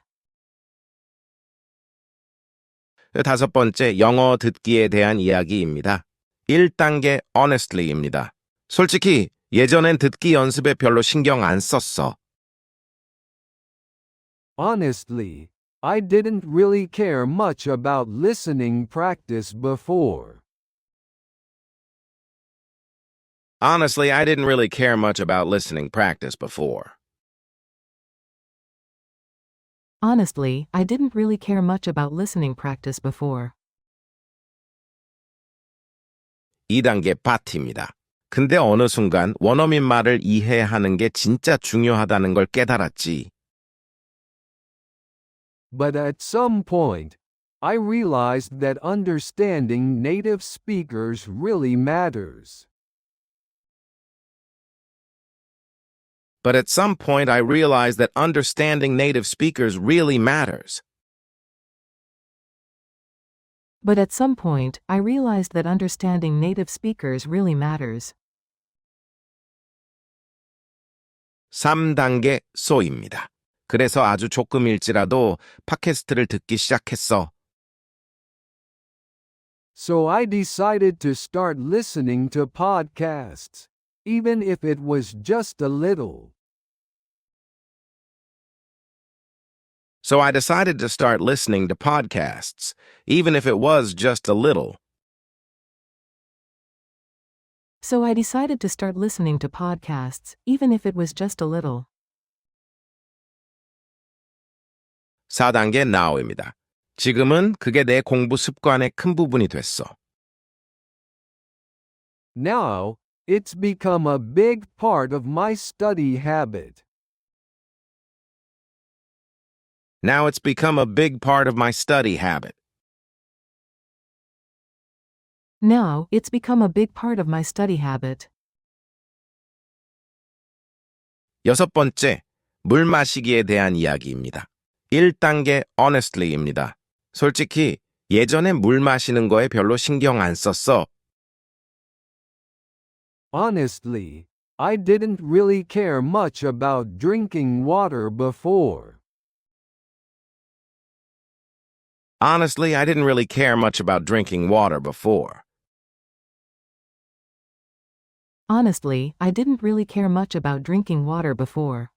5번째, 영어 듣기에 대한 이야기입니다. 1단계 honestly입니다. 솔직히 예전엔 듣기 연습에 별로 신경 안 썼어. Honestly, I didn't really care much about listening practice before. Honestly, I didn't really care much about listening practice before. Honestly, I didn't really care much about listening practice before. 2단계 party입니다. 근데 어느 순간 원어민 말을 이해하는 게 진짜 중요하다는 걸 깨달았지. But at some point, I realized that understanding native speakers really matters. But at some point, I realized that understanding native speakers really matters. But at some point, I realized that understanding native speakers really matters. 3단계 so입니다. 그래서 아주 조금일지라도 팟캐스트를 듣기 시작했어. So I decided to start listening to podcasts, even if it was just a little. So I decided to start listening to podcasts, even if it was just a little. So I decided to start listening to podcasts, even if it was just a little. 4단계 now입니다. 지금은 그게 내 공부 습관의 큰 부분이 됐어. Now, it's become a big part of my study habit. Now it's become a big part of my study habit. Now, it's become a big part of my study habit. 6번째, 물 마시기에 대한 이야기입니다. 1단계 honestly입니다. 솔직히 예전에 물 마시는 거에 별로 신경 안 썼어. Honestly, I didn't really care much about drinking water before. Honestly, I didn't really care much about drinking water before. Honestly, I didn't really care much about drinking water before.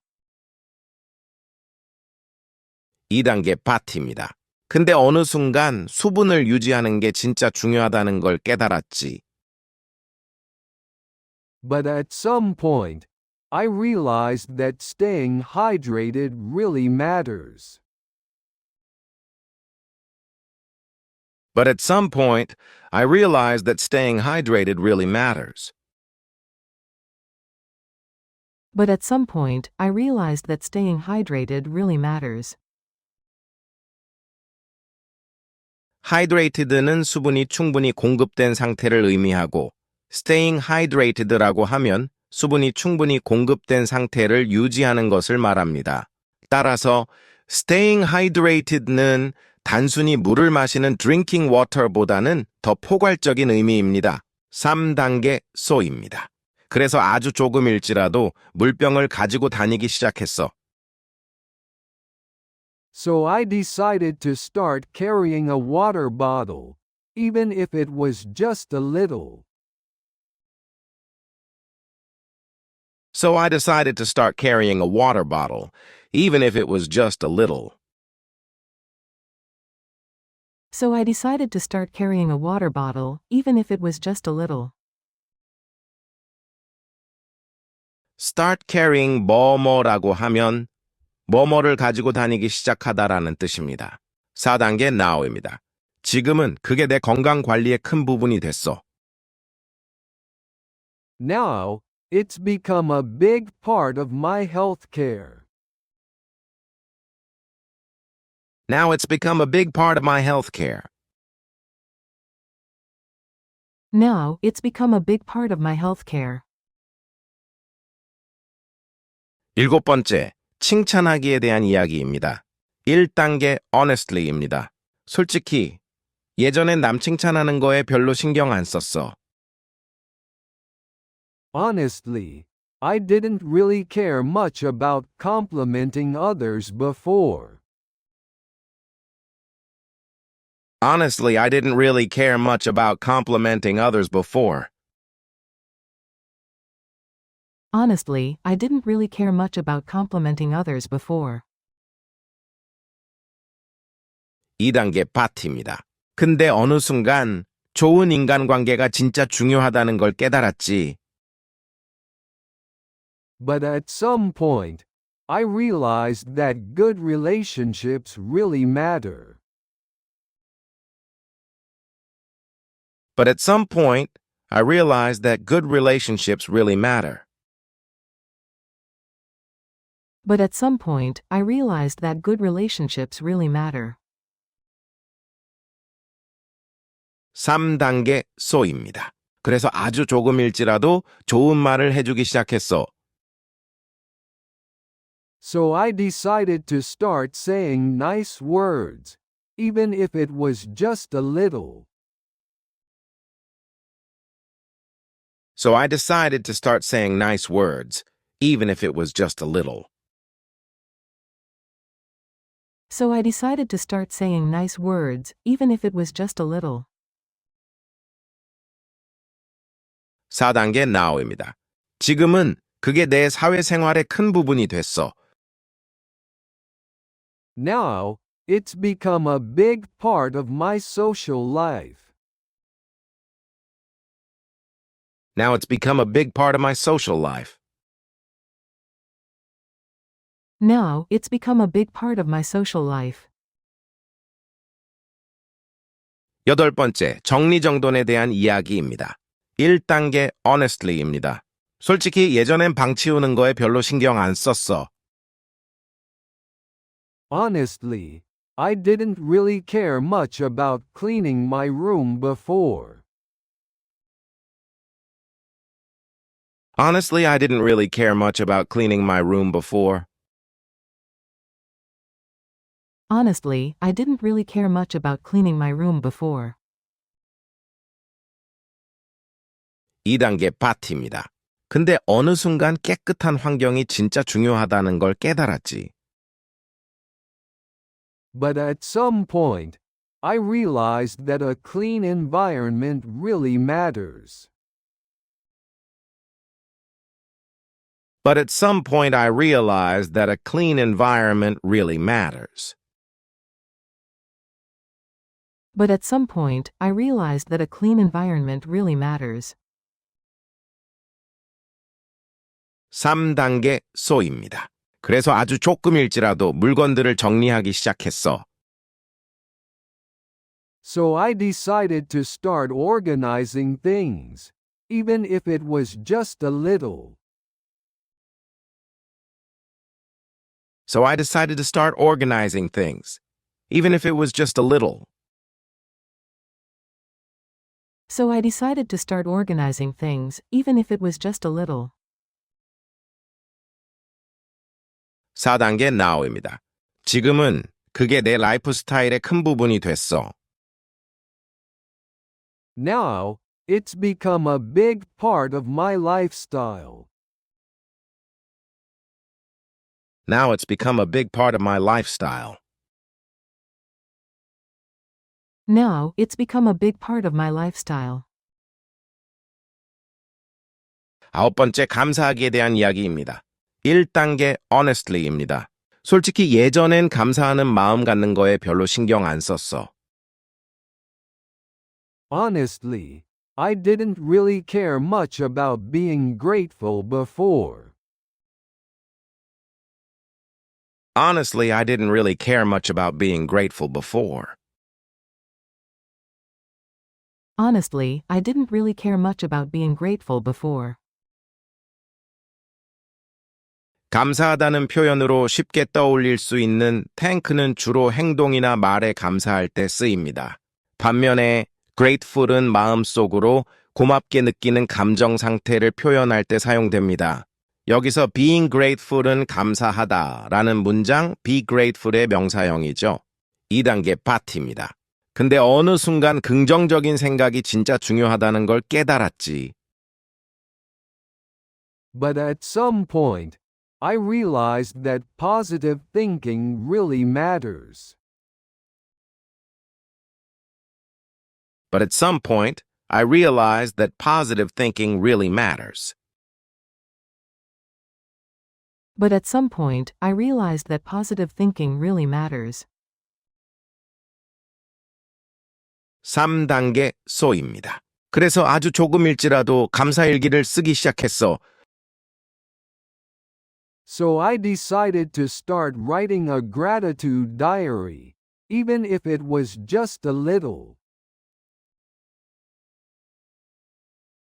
2단계 party입니다. 근데 어느 순간 수분을 유지하는 게 진짜 중요하다는 걸 깨달았지. But at some point, I realized that staying hydrated really matters. But at some point, I realized that staying hydrated really matters. But at some point, I realized that staying hydrated really matters. hydrated는 수분이 충분히 공급된 상태를 의미하고 staying hydrated라고 하면 수분이 충분히 공급된 상태를 유지하는 것을 말합니다. 따라서 staying hydrated는 단순히 물을 마시는 drinking water보다는 더 포괄적인 의미입니다. 3단계 so입니다. 그래서 아주 조금일지라도 물병을 가지고 다니기 시작했어. So I decided to start carrying a water bottle, even if it was just a little. So I decided to start carrying a water bottle, even if it was just a little. So I decided to start carrying a water bottle, even if it was just a little. Start carrying 뭐뭐라고 하면 뭐뭐를 가지고 다니기 시작하다라는 뜻입니다. 4단계 now입니다. 지금은 그게 내 건강 관리의 큰 부분이 됐어. Now, it's become a big part of my healthcare. Now it's become a big part of my healthcare. Now, it's become a big part of my healthcare. 7번째, 칭찬하기에 대한 이야기입니다. 1단계 honestly입니다. 솔직히 예전엔 남 칭찬하는 거에 별로 신경 안 썼어. Honestly, I didn't really care much about complimenting others before. Honestly, I didn't really care much about complimenting others before. Honestly, I didn't really care much about complimenting others before. 2단계 party입니다. 근데 어느 순간 좋은 인간관계가 진짜 중요하다는 걸 깨달았지. But at some point, I realized that good relationships really matter. But at some point, I realized that good relationships really matter. But at some point, I realized that good relationships really matter. 3단계 so입니다. 그래서 아주 조금일지라도 좋은 말을 해주기 시작했어. So I decided to start saying nice words, even if it was just a little. So I decided to start saying nice words, even if it was just a little. So I decided to start saying nice words, even if it was just a little. 4단계 now입니다. 지금은 그게 내 사회생활의 큰 부분이 됐어. Now, it's become a big part of my social life. Now it's become a big part of my social life. Now, it's become a big part of my social life. 8번째, 정리정돈에 대한 이야기입니다. 1단계 honestly입니다. 솔직히 예전엔 방 치우는 거에 별로 신경 안 썼어. Honestly, I didn't really care much about cleaning my room before. Honestly, I didn't really care much about cleaning my room before. Honestly, I didn't really care much about cleaning my room before. 2단계 party입니다. 근데 어느 순간 깨끗한 환경이 진짜 중요하다는 걸 깨달았지. But at some point, I realized that a clean environment really matters. But at some point I realized that a clean environment really matters. But at some point, I realized that a clean environment really matters. 3단계 so입니다. 그래서 아주 조금일지라도 물건들을 정리하기 시작했어. So I decided to start organizing things, even if it was just a little. So I decided to start organizing things, even if it was just a little. So I decided to start organizing things, even if it was just a little. 4단계 now입니다. 지금은 그게 내 라이프 스타일의 큰 부분이 됐어. Now, it's become a big part of my lifestyle. Now it's become a big part of my lifestyle. Now, it's become a big part of my lifestyle. 9번째 감사하기에 대한 이야기입니다. 1단계 honestly입니다. 솔직히 예전엔 감사하는 마음 갖는 거에 별로 신경 안 썼어. Honestly, I didn't really care much about being grateful before. Honestly, I didn't really care much about being grateful before. Honestly, I didn't really care much about being grateful before. 감사하다는 표현으로 쉽게 떠올릴 수 있는 thank는 주로 행동이나 말에 감사할 때 쓰입니다. 반면에 grateful은 마음속으로 고맙게 느끼는 감정 상태를 표현할 때 사용됩니다. 여기서 being grateful은 감사하다라는 문장 be grateful의 명사형이죠. 2단계 파티입니다. 근데 어느 순간 긍정적인 생각이 진짜 중요하다는 걸 깨달았지. But at some point, I realized that positive thinking really matters. But at some point, I realized that positive thinking really matters. But at some point, I realized that positive thinking really matters. 3단계 소입니다. 그래서 아주 조금일지라도 감사일기를 쓰기 시작했어. So I decided to start writing a gratitude diary, even if it was just a little.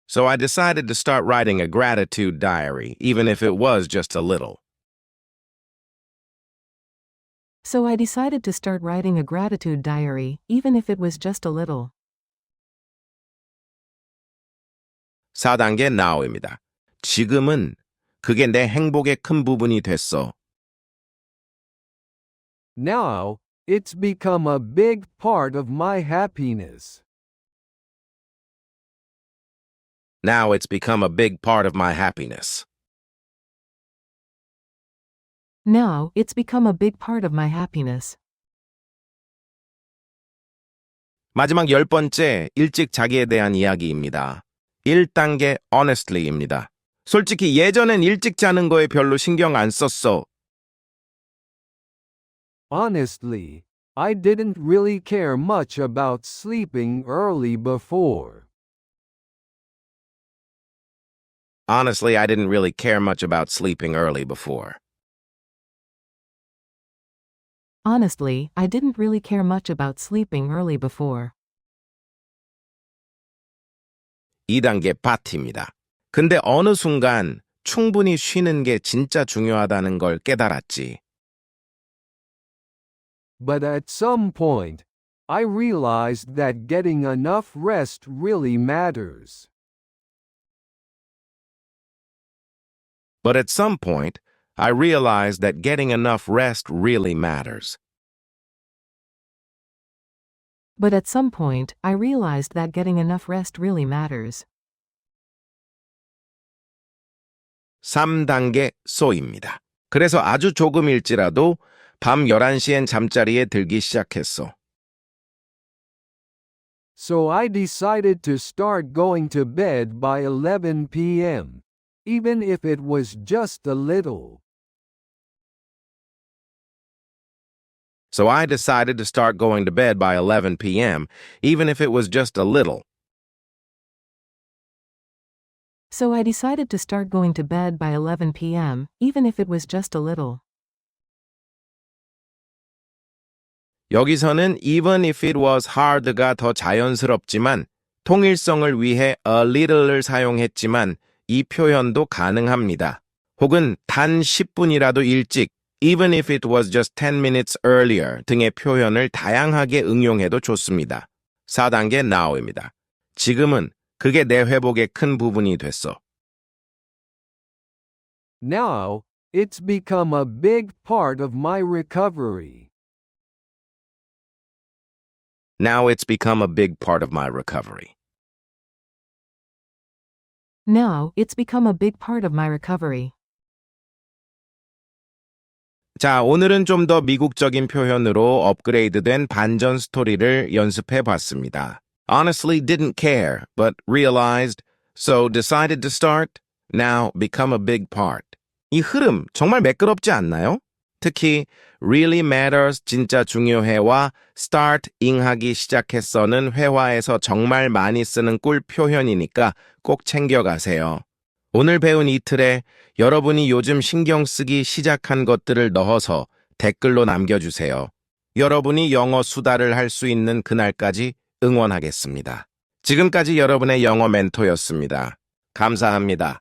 So I decided to start writing a gratitude diary, even if it was just a little. So I decided to start writing a gratitude diary, even if it was just a little. 4단계 now입니다. 지금은 그게 내 행복의 큰 부분이 됐어. Now, it's become a big part of my happiness. Now it's become a big part of my happiness. Now, it's become a big part of my happiness. 마지막 10번째, 일찍 자기에 대한 이야기입니다. 1단계 honestly입니다. 솔직히 예전엔 일찍 자는 거에 별로 신경 안 썼어. Honestly, I didn't really care much about sleeping early before. Honestly, I didn't really care much about sleeping early before. Honestly, I didn't really care much about sleeping early before. 2단계 파티입니다. 근데 어느 순간 충분히 쉬는 게 진짜 중요하다는 걸 깨달았지. But at some point, I realized that getting enough rest really matters. But at some point, I realized that getting enough rest really matters. But at some point, I realized that getting enough rest really matters. 3단계 소입니다. 그래서 아주 조금일지라도 밤 11시엔 잠자리에 들기 시작했어. So I decided to start going to bed by 11 p.m., even if it was just a little. So I decided to start going to bed by 11 p.m., even if it was just a little. So I decided to start going to bed by 11 p.m., even if it was just a little. 여기서는 even if it was hard가 더 자연스럽지만 통일성을 위해 a little를 사용했지만 이 표현도 가능합니다. 혹은 단 10분이라도 일찍 even if it was just 10 minutes earlier 등의 표현을 다양하게 응용해도 좋습니다. 4단계 now입니다. 지금은 그게 내 회복의 큰 부분이 됐어. Now, it's become a big part of my recovery. Now it's become a big part of my recovery. Now, it's become a big part of my recovery. 자, 오늘은 좀 더 미국적인 표현으로 업그레이드된 반전 스토리를 연습해 봤습니다. Honestly didn't care, but realized, so decided to start, now become a big part. 이 흐름 정말 매끄럽지 않나요? 특히 really matters 진짜 중요해와 start ing하기 시작했어는 회화에서 정말 많이 쓰는 꿀 표현이니까 꼭 챙겨가세요. 오늘 배운 이 틀에 여러분이 요즘 신경 쓰기 시작한 것들을 넣어서 댓글로 남겨주세요. 여러분이 영어 수다를 할 수 있는 그날까지 응원하겠습니다. 지금까지 여러분의 영어 멘토였습니다. 감사합니다.